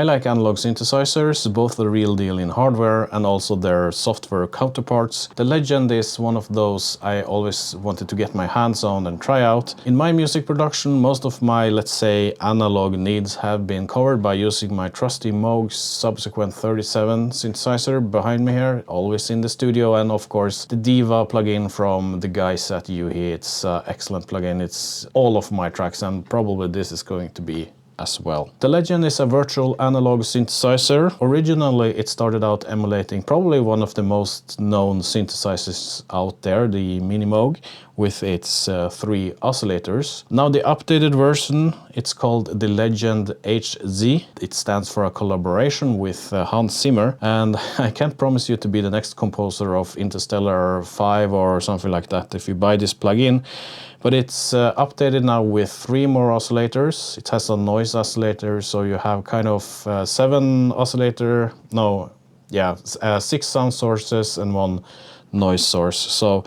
I like analog synthesizers, both the real deal in hardware and also their software counterparts. The Legend is one of those I always wanted to get my hands on and try out. In my music production, most of my, let's say, analog needs have been covered by using my trusty Moog Subsequent 37 synthesizer behind me here, always in the studio, and of course the Diva plugin from the guys at Yuhi. It's an excellent plugin. It's all of my tracks, and probably this is going to be as well. The Legend is a virtual analog synthesizer. Originally it started out emulating probably one of the most known synthesizers out there, the Mini Moog, with its 3 oscillators. Now the updated version, it's called the Legend HZ. It stands for a collaboration with Hans Zimmer, and I can't promise you to be the next composer of Interstellar 5 or something like that if you buy this plugin. But it's updated now with 3 more oscillators. It has a noise oscillator, so you have kind of 6 sound sources and 1 noise source. So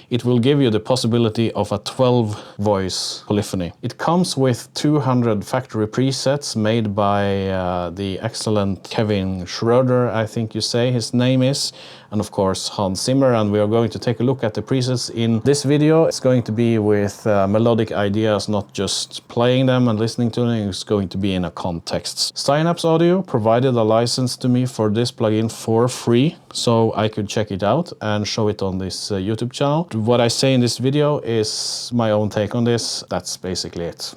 it will give you the possibility of a 12-voice polyphony. It comes with 200 factory presets made by the excellent Kevin Schroeder, I think you say his name is, and of course Hans Zimmer, and we are going to take a look at the presets in this video. It's going to be with melodic ideas, not just playing them and listening to them. It's going to be in a context. Synapse Audio provided a license to me for this plugin for free, so I could check it out and show it on this YouTube channel. What I say in this video is my own take on this. That's basically it.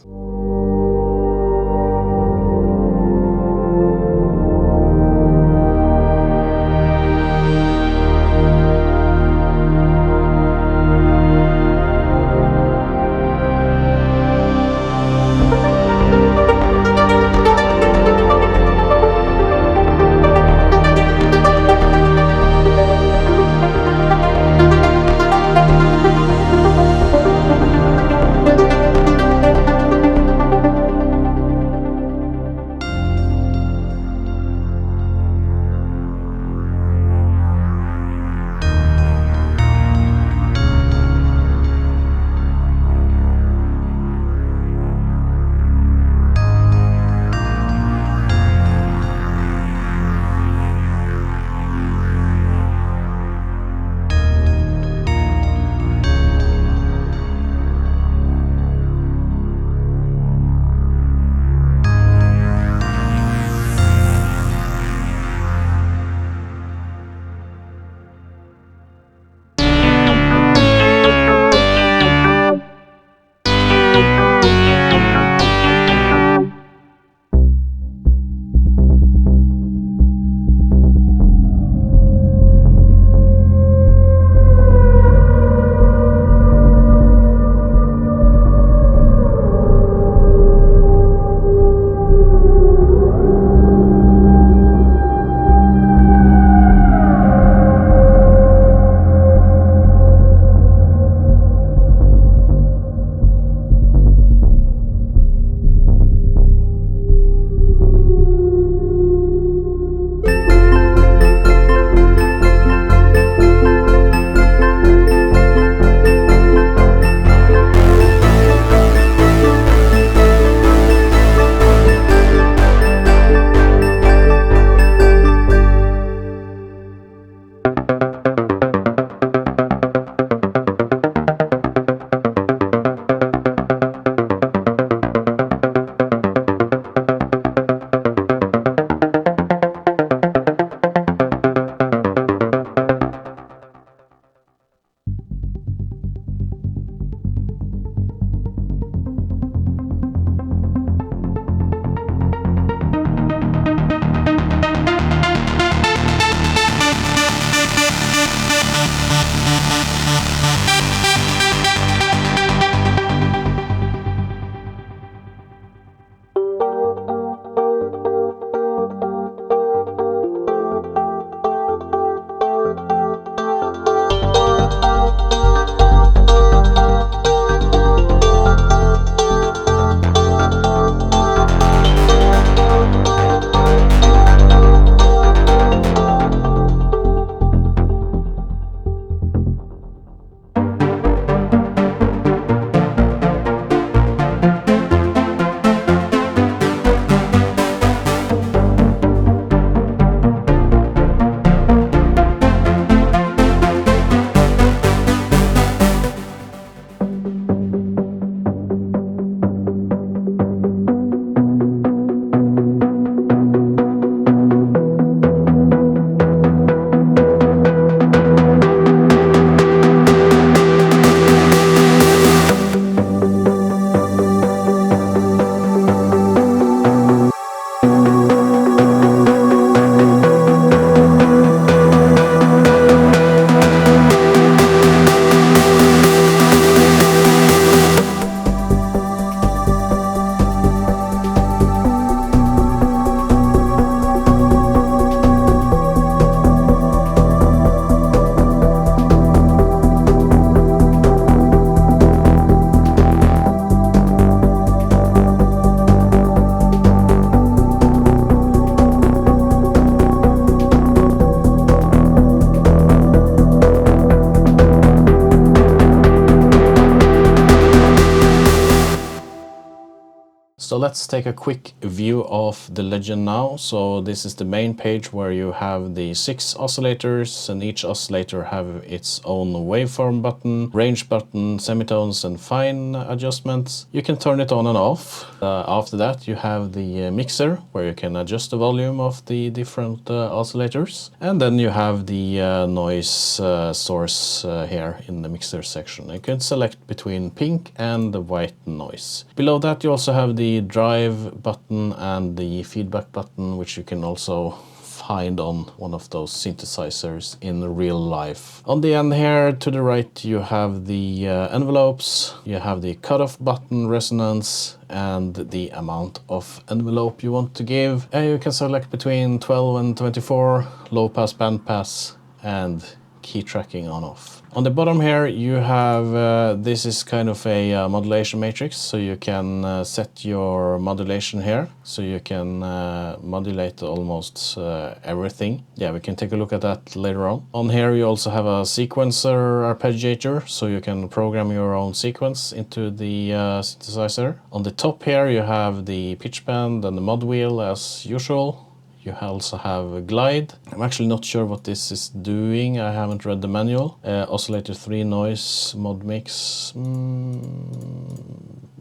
So let's take a quick view of the Legend now. So this is the main page where you have the 6 oscillators, and each oscillator have its own waveform button, range button, semitones and fine adjustments. You can turn it on and off. After that you have the mixer where you can adjust the volume of the different oscillators. And then you have the noise source here in the mixer section. You can select between pink and the white noise. Below that you also have the drive button and the feedback button, which you can also find on one of those synthesizers in real life. On the end here to the right you have the envelopes, you have the cutoff button, resonance, and the amount of envelope you want to give. And you can select between 12 and 24, low pass, band pass, and key tracking on off. On the bottom here you have, this is kind of a modulation matrix, so you can set your modulation here, so you can modulate almost everything. Yeah, we can take a look at that later on. On here you also have a sequencer arpeggiator, so you can program your own sequence into the synthesizer. On the top here you have the pitch bend and the mod wheel as usual. You also have a glide. I'm actually not sure what this is doing. I haven't read the manual. Oscillator 3 noise, mod mix.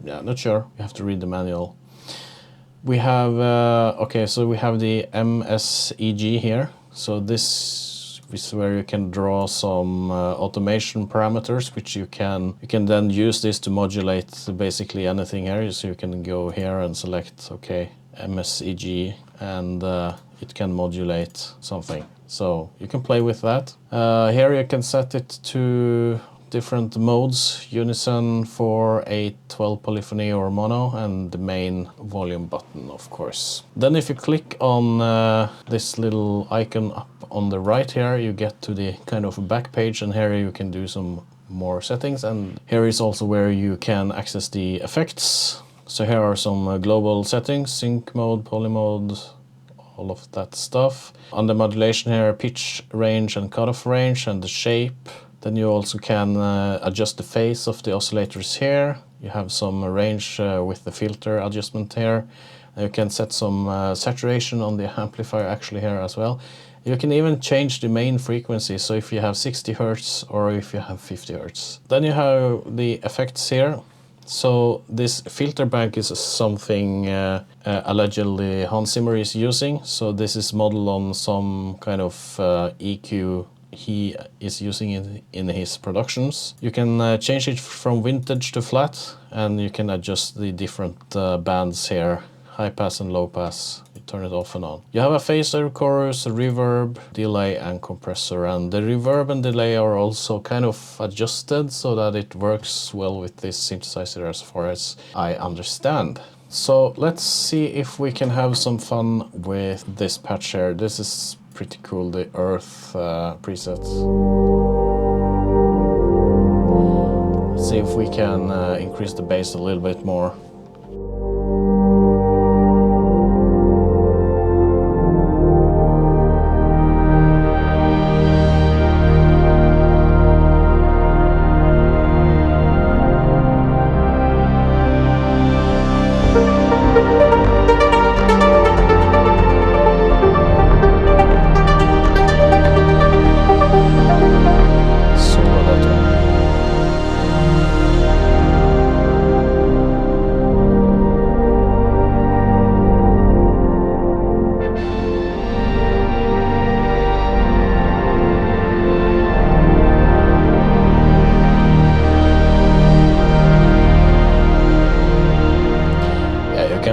Yeah, not sure. You have to read the manual. We have, okay, so we have the MSEG here. So this is where you can draw some automation parameters, which you can then use this to modulate basically anything here. So you can go here and select, okay, MSEG, and it can modulate something. So you can play with that. Here you can set it to different modes, unison, 4, 8, 12 polyphony or mono, and the main volume button, of course. Then if you click on this little icon up on the right here, you get to the kind of back page, and here you can do some more settings, and here is also where you can access the effects. So here are some global settings, sync mode, poly mode, all of that stuff. On the modulation here, pitch range and cutoff range and the shape. Then you also can adjust the phase of the oscillators here. You have some range with the filter adjustment here. You can set some saturation on the amplifier actually here as well. You can even change the main frequency, so if you have 60 Hz or if you have 50 Hz. Then you have the effects here. So this filter bank is something allegedly Hans Zimmer is using. So this is modeled on some kind of EQ he is using it in his productions. You can change it from vintage to flat, and you can adjust the different bands here, high pass and low pass. You turn it off and on. You have a phaser, chorus, a reverb, delay and compressor, and the reverb and delay are also kind of adjusted so that it works well with this synthesizer as far as I understand. So let's see if we can have some fun with this patch here. This is pretty cool, the Earth presets. Let's see if we can increase the bass a little bit more.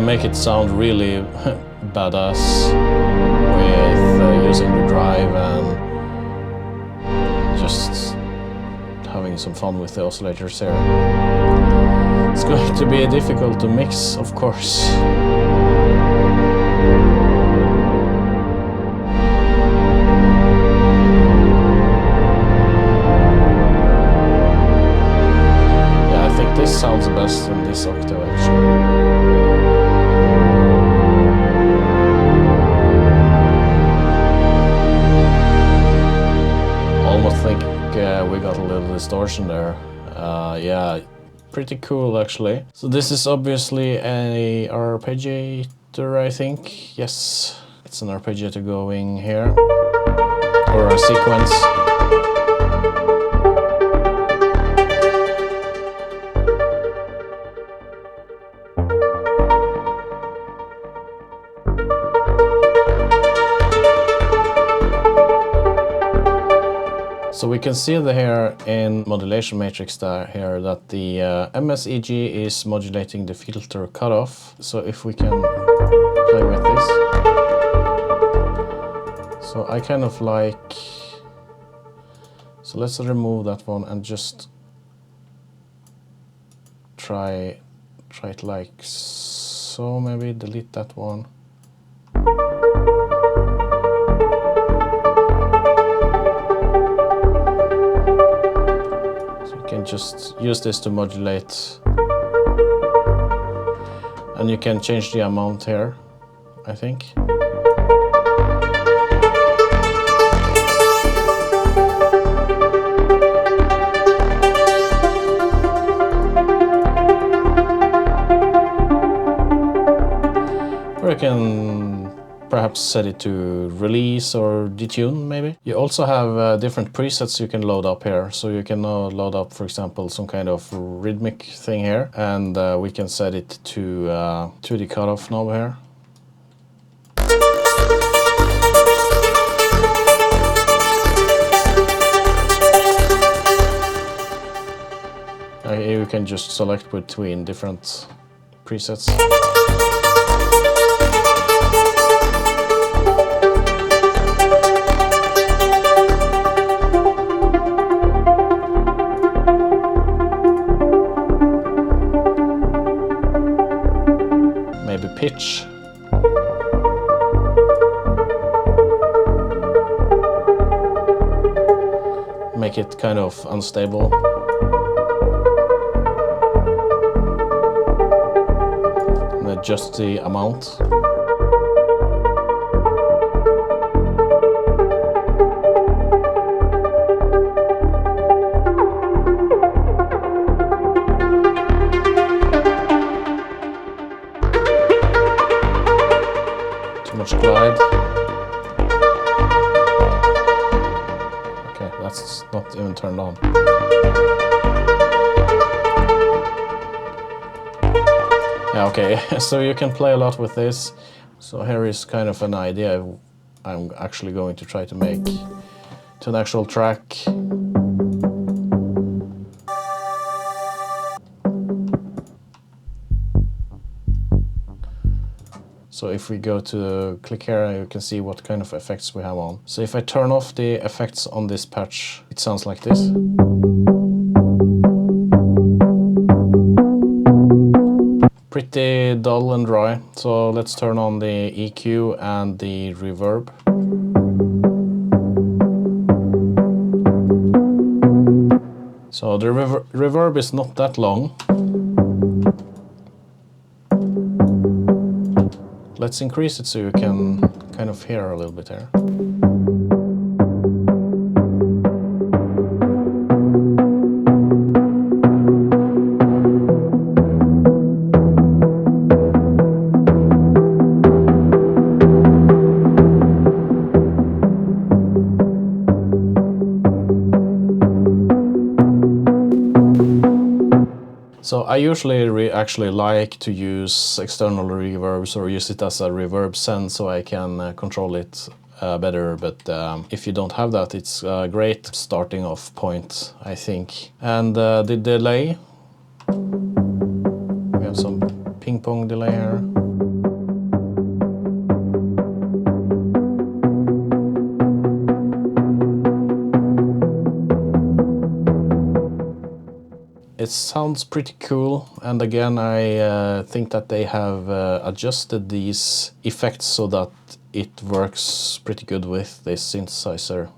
Make it sound really badass with using the drive and just having some fun with the oscillators here. It's going to be difficult to mix, of course. Yeah, I think this sounds best in this octave actually. We got a little distortion there. Yeah, pretty cool actually. So this is obviously a arpeggiator, I think. Yes, it's an arpeggiator going here, or a sequence. So we can see here in modulation matrix here that the MSEG is modulating the filter cutoff. So if we can play with this. So I kind of like, so let's remove that one and just try it like so, maybe delete that one. Can just use this to modulate, and you can change the amount here, I think. Or you can perhaps set it to release or detune, maybe. You also have different presets you can load up here. So you can now load up, for example, some kind of rhythmic thing here, and we can set it to the cutoff knob here. You can just select between different presets. Maybe pitch. Make it kind of unstable. And adjust the amount. Much glide. Okay, that's not even turned on. Yeah, okay, so you can play a lot with this. So here is kind of an idea I'm actually going to try to make to an actual track. So if we go to click here, you can see what kind of effects we have on. So if I turn off the effects on this patch, it sounds like this. Pretty dull and dry. So let's turn on the EQ and the reverb. So the reverb is not that long. Let's increase it so you can kind of hear a little bit here. So I usually actually like to use external reverbs or use it as a reverb send so I can control it better, but if you don't have that, it's a great starting off point, I think. And the delay, we have some ping pong delay here. It sounds pretty cool, and again I think that they have adjusted these effects so that it works pretty good with this synthesizer.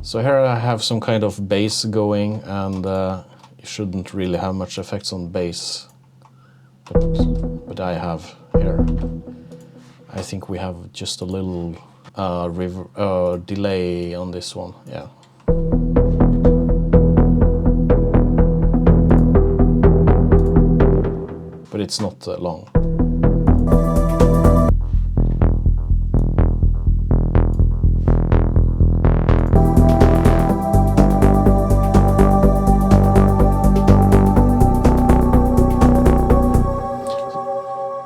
So here I have some kind of bass going, and you shouldn't really have much effects on bass, but I have here. I think we have just a little delay on this one, yeah. it's not long.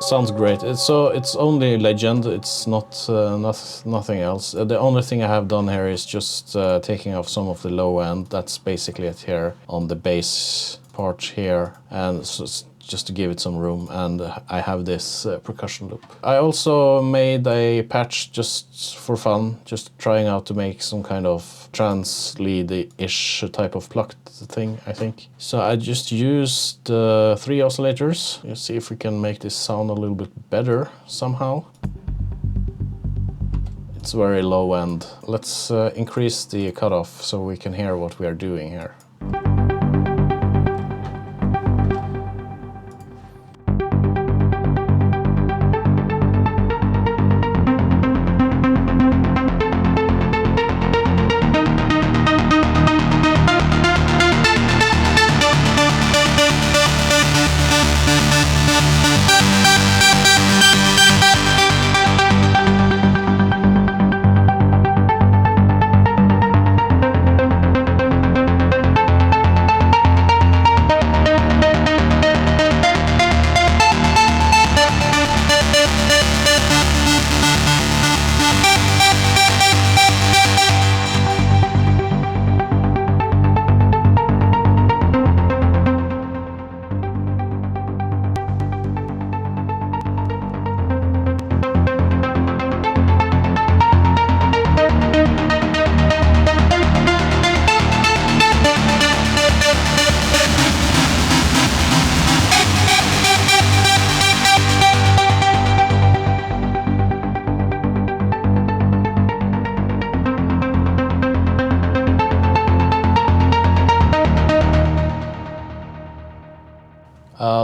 Sounds great. So it's only Legend, it's not, nothing else. The only thing I have done here is just taking off some of the low end. That's basically it here on the bass part here, and so just to give it some room, and I have this percussion loop. I also made a patch just for fun, just trying out to make some kind of trance lead-ish type of plucked thing, I think. So I just used 3 oscillators. Let's see if we can make this sound a little bit better somehow. It's very low end. Let's increase the cutoff so we can hear what we are doing here.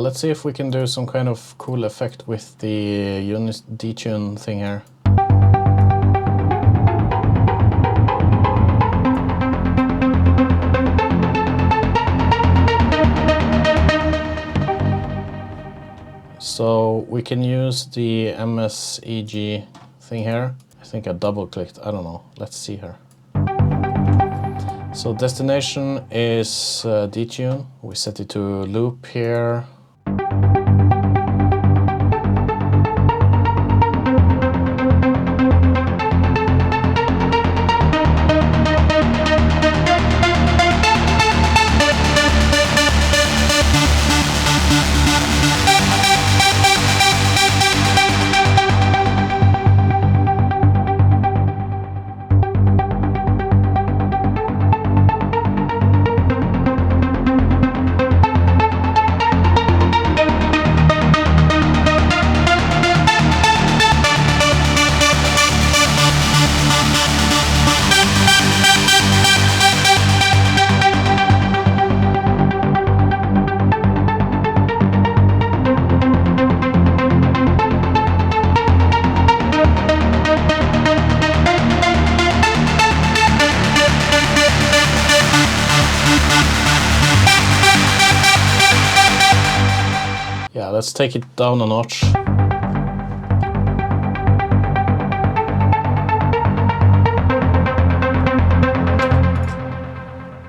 Let's see if we can do some kind of cool effect with the detune thing here. So we can use the MSEG thing here. I think I double clicked, I don't know, let's see here. So destination is detune. We set it to loop here. Yeah, let's take it down a notch.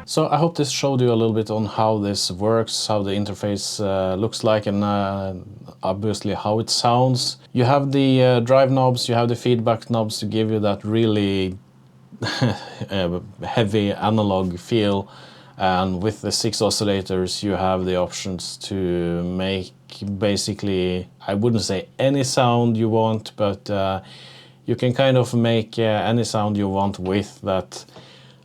So I hope this showed you a little bit on how this works, how the interface looks like, and obviously how it sounds. You have the drive knobs, you have the feedback knobs to give you that really heavy analog feel. And with the 6 oscillators, you have the options to make basically, I wouldn't say any sound you want, but you can kind of make any sound you want with that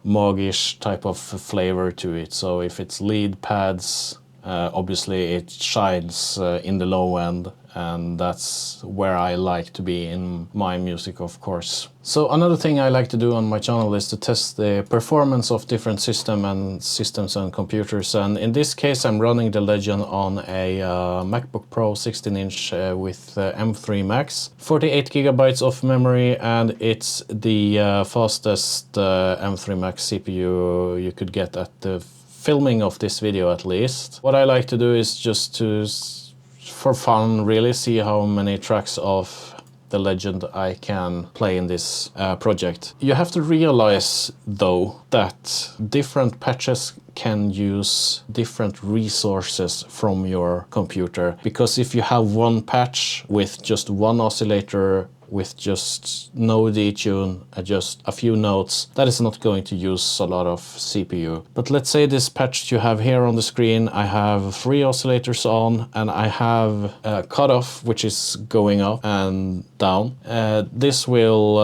Moog-ish type of flavor to it. So if it's lead pads, obviously it shines in the low end, and that's where I like to be in my music, of course. So another thing I like to do on my channel is to test the performance of different systems and computers, and in this case I'm running the Legend on a MacBook Pro 16-inch with M3 Max, 48 gigabytes of memory, and it's the fastest M3 Max CPU you could get at the filming of this video, at least. What I like to do is just to for fun, really, see how many tracks of the Legend I can play in this project. You have to realize, though, that different patches can use different resources from your computer. Because if you have one patch with just one oscillator, with just no detune, just a few notes, that is not going to use a lot of CPU. But let's say this patch you have here on the screen, I have 3 oscillators on, and I have a cutoff which is going up and down. This will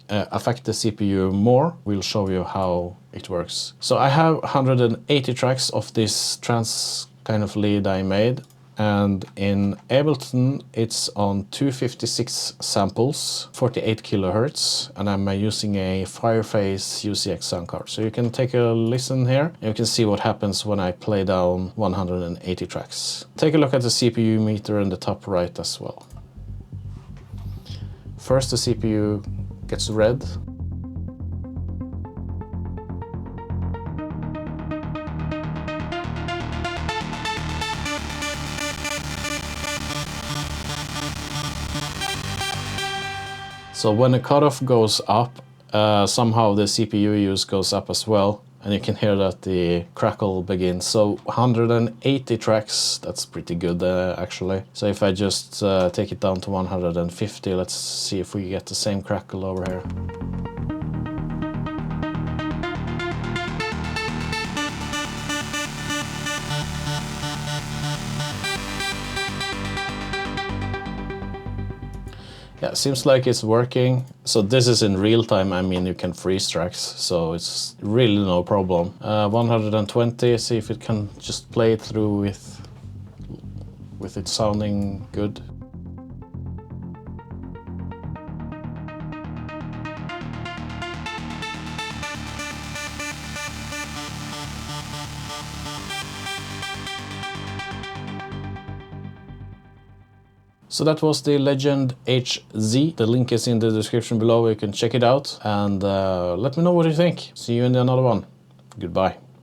affect the CPU more. We'll show you how it works. So I have 180 tracks of this trance kind of lead I made. And in Ableton, it's on 256 samples, 48 kilohertz, and I'm using a Fireface UCX sound card. So you can take a listen here, and you can see what happens when I play down 180 tracks. Take a look at the CPU meter in the top right as well. First, the CPU gets red. So when the cutoff goes up, somehow the CPU use goes up as well, and you can hear that the crackle begins. So 180 tracks, that's pretty good actually. So if I just take it down to 150, let's see if we get the same crackle over here. Yeah, seems like it's working. So this is in real time. I mean, you can freeze tracks, so it's really no problem. 120, see if it can just play it through with it sounding good. So that was the Legend HZ. The link is in the description below. You can check it out and let me know what you think. See you in another one. Goodbye.